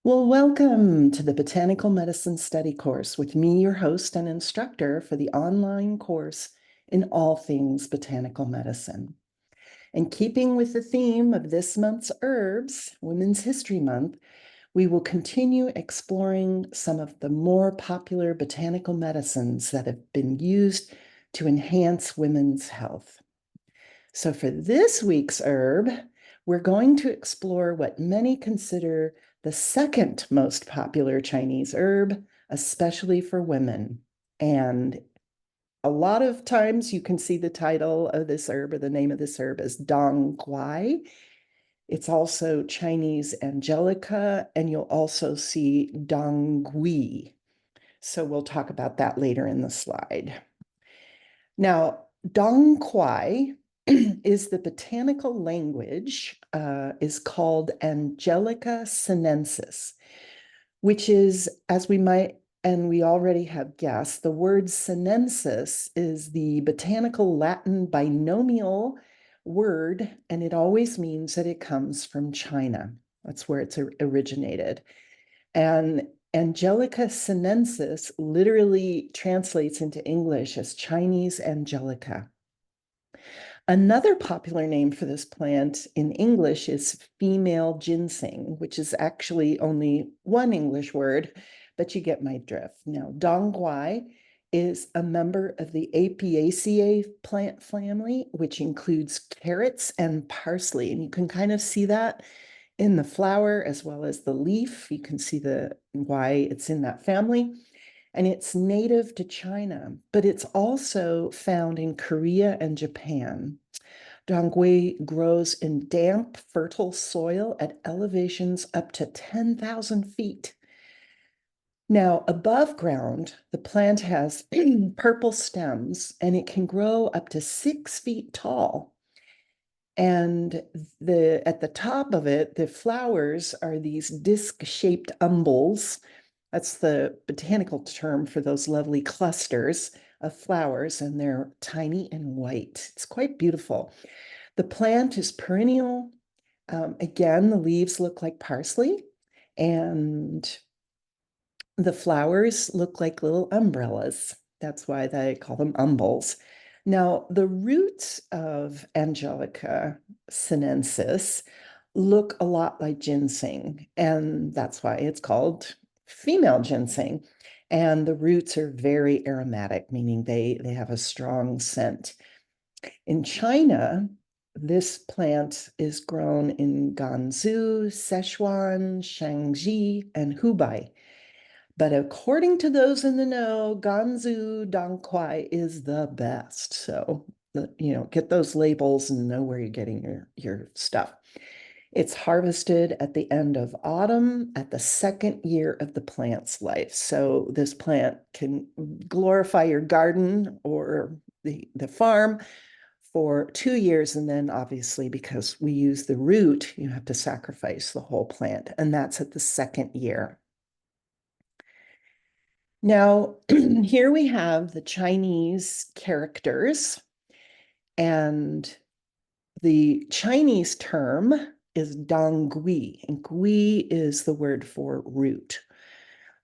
Well, welcome to the Botanical Medicine Study course with me, your host and instructor for the online course in all things botanical medicine. In keeping with the theme of this month's herbs, Women's History Month, we will continue exploring some of the more popular botanical medicines that have been used to enhance women's health. So for this week's herb, we're going to explore what many consider the second most popular Chinese herb, especially for women. And a lot of times you can see the title of this herb or the name of this herb as Dong Quai. It's also Chinese Angelica, and you'll also see Dong Gui. So we'll talk about that later in the slide. Now, Dong Quai is the botanical language, is called Angelica Sinensis, which is, as we might, and we already have guessed, the word sinensis is the botanical Latin binomial word, and it always means that it comes from China. That's where it's originated. And Angelica Sinensis literally translates into English as Chinese Angelica. Another popular name for this plant in English is female ginseng, which is actually only one English word, but you get my drift. Now, dongguai is a member of the Apiaceae plant family, which includes carrots and parsley. And you can kind of see that in the flower as well as the leaf. You can see why it's in that family. And it's native to China, but it's also found in Korea and Japan. Dongui grows in damp, fertile soil at elevations up to 10,000 feet. Now, above ground, the plant has purple stems and it can grow up to 6 feet tall. And at the top of it, the flowers are these disc-shaped umbels. That's the botanical term for those lovely clusters of flowers, and they're tiny and white. It's quite beautiful. The plant is perennial. Again, the leaves look like parsley, and the flowers look like little umbrellas. That's why they call them umbels. Now, the roots of Angelica sinensis look a lot like ginseng, and that's why it's called female ginseng. And the roots are very aromatic, meaning they have a strong scent. In China, this plant is grown in Gansu, Sichuan, Shaanxi, and Hubei. But according to those in the know, Gansu Dongquai is the best. So, get those labels and know where you're getting your stuff. It's harvested at the end of autumn at the second year of the plant's life. So this plant can glorify your garden or the farm for 2 years. And then obviously, because we use the root, you have to sacrifice the whole plant. And that's at the second year. Now, here we have the Chinese characters, and the Chinese term is dongui, and gui is the word for root.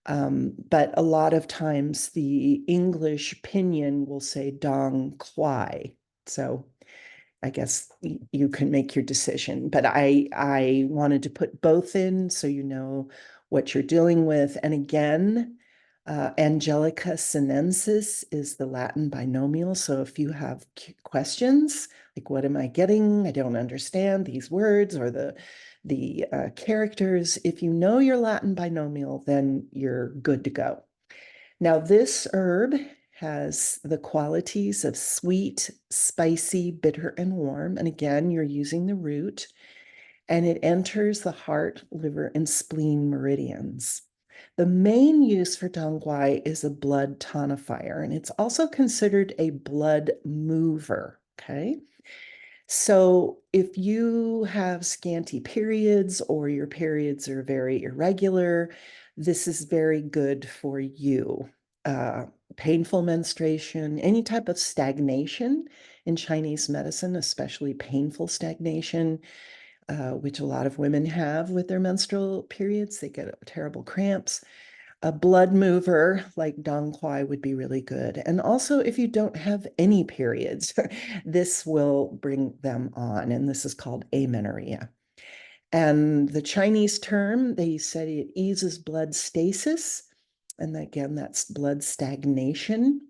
But a lot of times the English pinyin will say dong quai. So I guess you can make your decision. But I wanted to put both in so you know what you're dealing with. And again, Angelica Sinensis is the Latin binomial. So if you have questions, like what am I getting? I don't understand these words or the characters. If you know your Latin binomial, then you're good to go. Now, this herb has the qualities of sweet, spicy, bitter, and warm. And again, you're using the root, and it enters the heart, liver, and spleen meridians. The main use for dongguai is a blood tonifier, and it's also considered a blood mover, okay? So if you have scanty periods or your periods are very irregular, this is very good for you. Painful menstruation, any type of stagnation in Chinese medicine, especially painful stagnation, which a lot of women have with their menstrual periods. They get terrible cramps. A blood mover like Dong Quai would be really good. And also, if you don't have any periods, this will bring them on. And this is called amenorrhea. And the Chinese term, they said it eases blood stasis. And again, that's blood stagnation,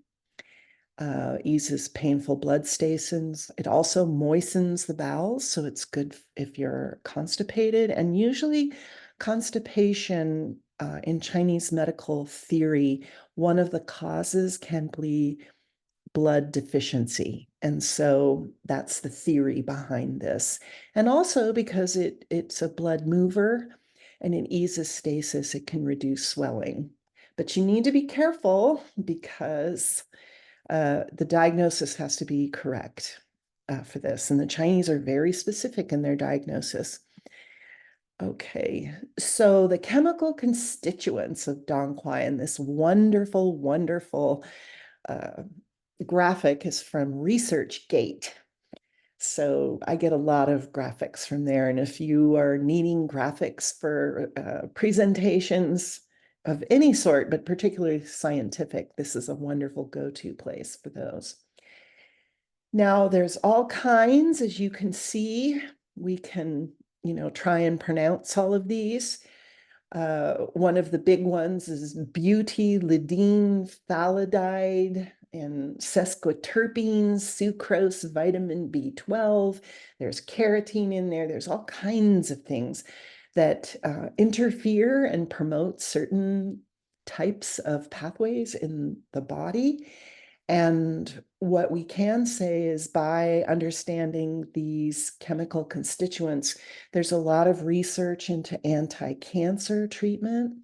eases painful blood stasis. It also moistens the bowels, so it's good if you're constipated. And usually, constipation in Chinese medical theory, one of the causes can be blood deficiency. And so that's the theory behind this. And also because it's a blood mover and it eases stasis, it can reduce swelling. But you need to be careful because the diagnosis has to be correct for this. And the Chinese are very specific in their diagnosis. Okay, so the chemical constituents of Dong Quai in this wonderful, wonderful graphic is from ResearchGate. So I get a lot of graphics from there. And if you are needing graphics for presentations of any sort, but particularly scientific, this is a wonderful go-to place for those. Now, there's all kinds, as you can see. We can, try and pronounce all of these. One of the big ones is butylidene phthalidide and sesquiterpenes, sucrose, vitamin B12. There's carotene in there. There's all kinds of things that interfere and promote certain types of pathways in the body. And what we can say is by understanding these chemical constituents, there's a lot of research into anti-cancer treatment,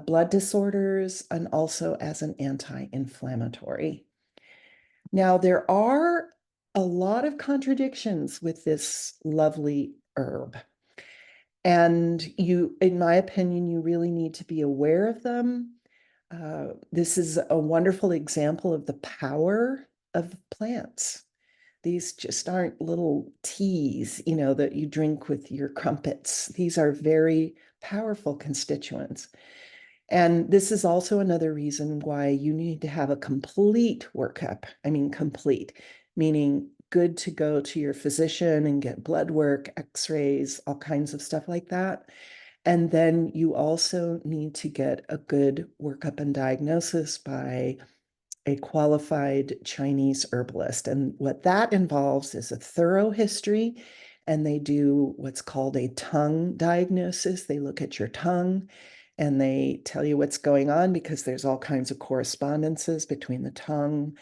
blood disorders, and also as an anti-inflammatory. Now, there are a lot of contradictions with this lovely herb. And in my opinion, you really need to be aware of them. This is a wonderful example of the power of plants. These just aren't little teas, that you drink with your crumpets. These are very powerful constituents. And this is also another reason why you need to have a complete workup. I mean, complete, meaning good to go to your physician and get blood work, x-rays, all kinds of stuff like that. And then you also need to get a good workup and diagnosis by a qualified Chinese herbalist. And what that involves is a thorough history, and they do what's called a tongue diagnosis. They look at your tongue and they tell you what's going on because there's all kinds of correspondences between the tongue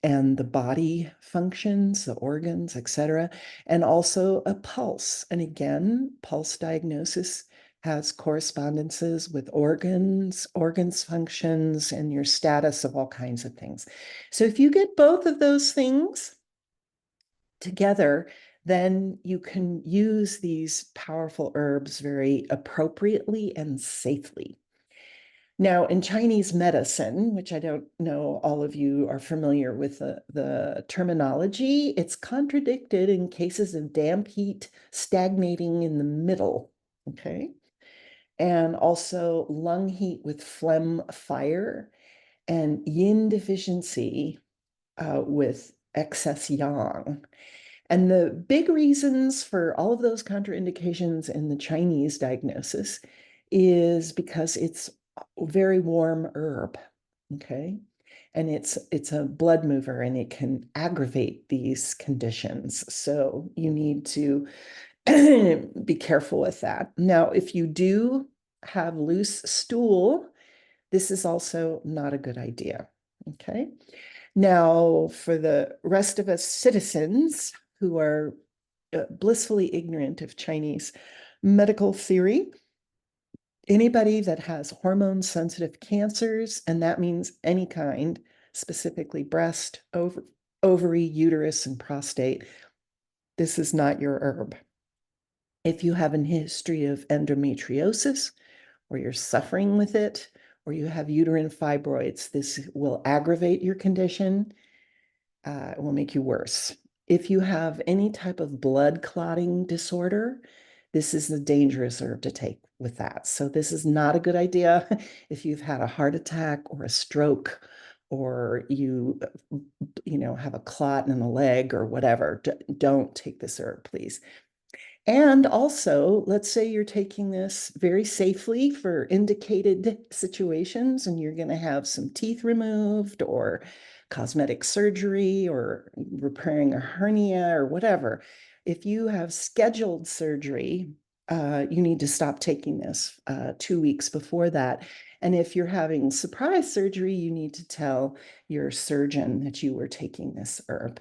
and the body functions, the organs, etc., and also a pulse. And again, pulse diagnosis has correspondences with organs functions, and your status of all kinds of things. So if you get both of those things together, then you can use these powerful herbs very appropriately and safely. Now, in Chinese medicine, which I don't know all of you are familiar with the terminology, it's contradicted in cases of damp heat stagnating in the middle, okay? And also lung heat with phlegm fire and yin deficiency with excess yang. And the big reasons for all of those contraindications in the Chinese diagnosis is because it's a very warm herb, okay? And it's a blood mover and it can aggravate these conditions. So you need to be careful with that. Now, if you do have loose stool, this is also not a good idea, okay? Now, for the rest of us citizens who are blissfully ignorant of Chinese medical theory, anybody that has hormone-sensitive cancers, and that means any kind, specifically breast, ovary, uterus, and prostate, this is not your herb. If you have a history of endometriosis, or you're suffering with it, or you have uterine fibroids, this will aggravate your condition. It will make you worse. if you have any type of blood clotting disorder, this is a dangerous herb to take with that. So this is not a good idea if you've had a heart attack or a stroke, or you have a clot in a leg or whatever. Don't take this herb, please. And also, let's say you're taking this very safely for indicated situations and you're going to have some teeth removed or cosmetic surgery or repairing a hernia or whatever. If you have scheduled surgery, you need to stop taking this 2 weeks before that. And if you're having surprise surgery, you need to tell your surgeon that you were taking this herb.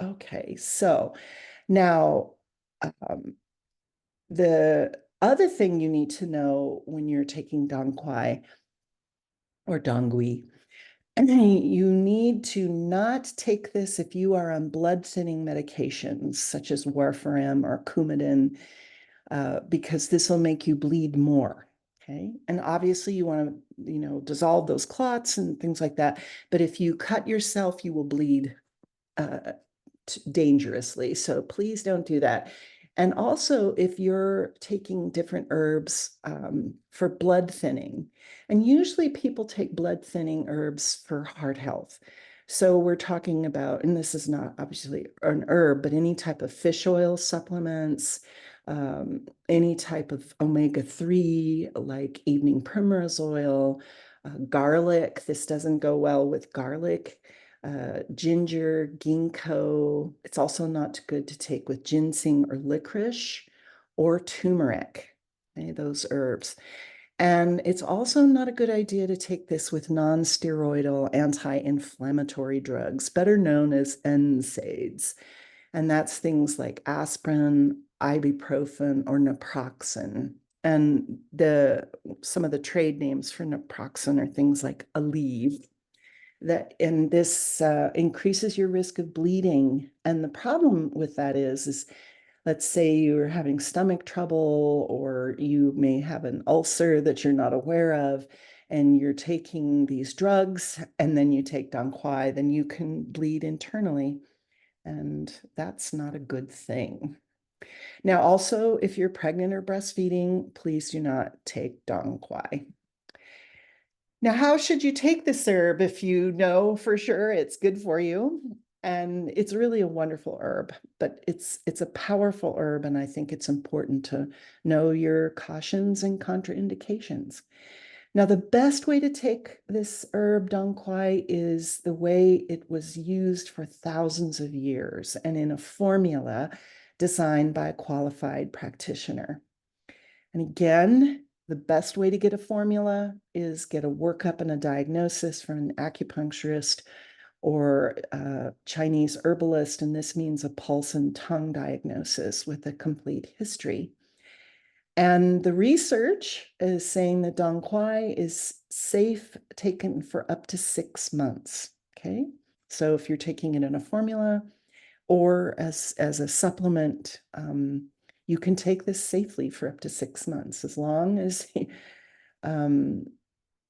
Okay, so now, the other thing you need to know when you're taking Quai or Dongui, you need to not take this if you are on blood thinning medications such as warfarin or Coumadin, because this will make you bleed more. Okay. And obviously you want to, dissolve those clots and things like that. But if you cut yourself, you will bleed dangerously. So please don't do that. And also, if you're taking different herbs for blood thinning, and usually people take blood thinning herbs for heart health. So we're talking about, and this is not obviously an herb, but any type of fish oil supplements, any type of omega-3, like evening primrose oil, garlic. This doesn't go well with garlic. Ginger, ginkgo. It's also not good to take with ginseng or licorice or turmeric, any of those herbs. And it's also not a good idea to take this with non-steroidal anti-inflammatory drugs, better known as NSAIDs. And that's things like aspirin, ibuprofen, or naproxen. And some of the trade names for naproxen are things like Aleve. And this increases your risk of bleeding. And the problem with that is let's say you're having stomach trouble, or you may have an ulcer that you're not aware of, and you're taking these drugs, and then you take Quai, then you can bleed internally. And that's not a good thing. Now, also, if you're pregnant or breastfeeding, please do not take Quai. Now, how should you take this herb if you know for sure it's good for you? And it's really a wonderful herb, but it's a powerful herb, and I think it's important to know your cautions and contraindications. Now, the best way to take this herb, Quai, is the way it was used for thousands of years and in a formula designed by a qualified practitioner. And again, the best way to get a formula is get a workup and a diagnosis from an acupuncturist or a Chinese herbalist, and this means a pulse and tongue diagnosis with a complete history. And the research is saying that Quai is safe taken for up to 6 months. Okay, so if you're taking it in a formula or as a supplement, you can take this safely for up to 6 months, as long as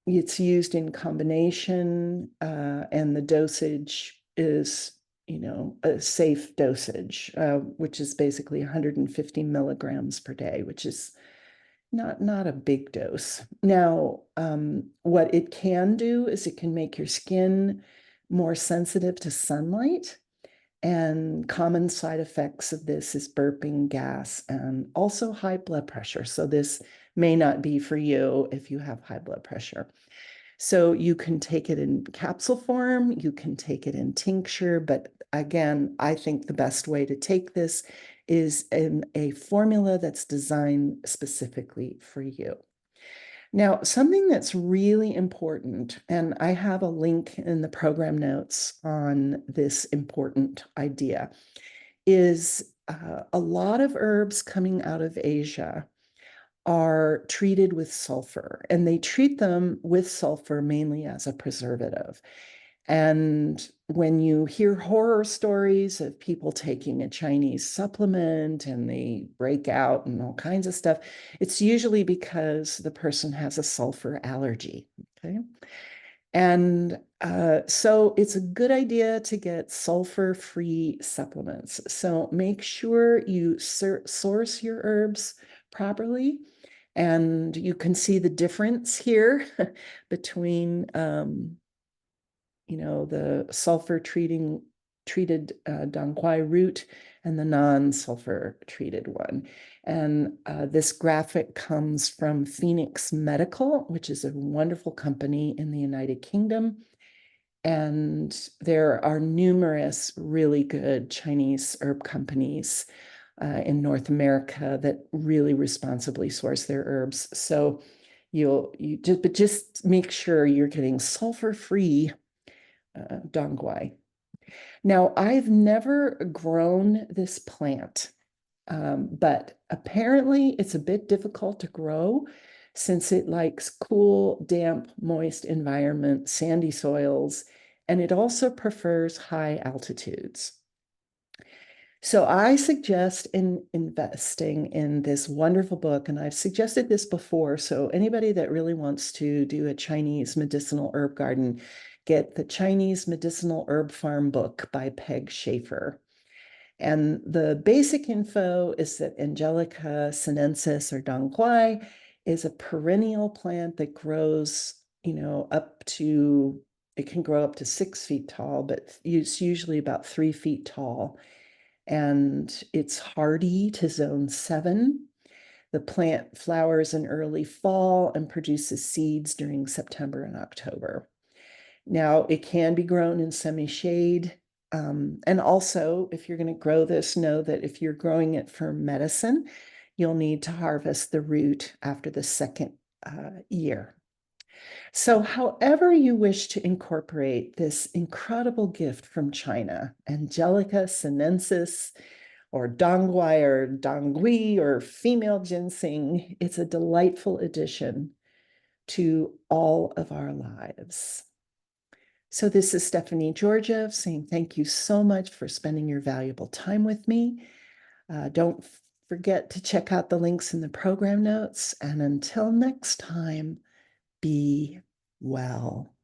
it's used in combination and the dosage is, a safe dosage, which is basically 150 milligrams per day, which is not a big dose. Now, what it can do is it can make your skin more sensitive to sunlight. And common side effects of this is burping, gas, and also high blood pressure. So this may not be for you if you have high blood pressure. So you can take it in capsule form, you can take it in tincture, but again, I think the best way to take this is in a formula that's designed specifically for you. Now, something that's really important, and I have a link in the program notes on this important idea, is a lot of herbs coming out of Asia are treated with sulfur, and they treat them with sulfur mainly as a preservative. And when you hear horror stories of people taking a Chinese supplement and they break out and all kinds of stuff, it's usually because the person has a sulfur allergy. Okay. And so it's a good idea to get sulfur-free supplements. So make sure you source your herbs properly. And you can see the difference here between, the sulfur treated Dong Quai root and the non-sulfur treated one. And this graphic comes from Phoenix Medical, which is a wonderful company in the United Kingdom. And there are numerous really good Chinese herb companies in North America that really responsibly source their herbs. So just make sure you're getting sulfur-free Dong Quai. Now, I've never grown this plant, but apparently it's a bit difficult to grow since it likes cool, damp, moist environment, sandy soils, and it also prefers high altitudes. So I suggest investing in this wonderful book, and I've suggested this before. So anybody that really wants to do a Chinese medicinal herb garden, get the Chinese Medicinal Herb Farm book by Peg Schaefer. And the basic info is that Angelica Sinensis or Dong Quai is a perennial plant that grows, it can grow up to 6 feet tall, but it's usually about 3 feet tall. And it's hardy to zone 7. The plant flowers in early fall and produces seeds during September and October. Now, it can be grown in semi-shade. And also, if you're going to grow this, know that if you're growing it for medicine, you'll need to harvest the root after the second year. So, however you wish to incorporate this incredible gift from China, Angelica Sinensis, or Dongguai or Dongui or female ginseng, it's a delightful addition to all of our lives. So this is Stephanie Georgiev saying thank you so much for spending your valuable time with me. Don't forget to check out the links in the program notes. And until next time, be well.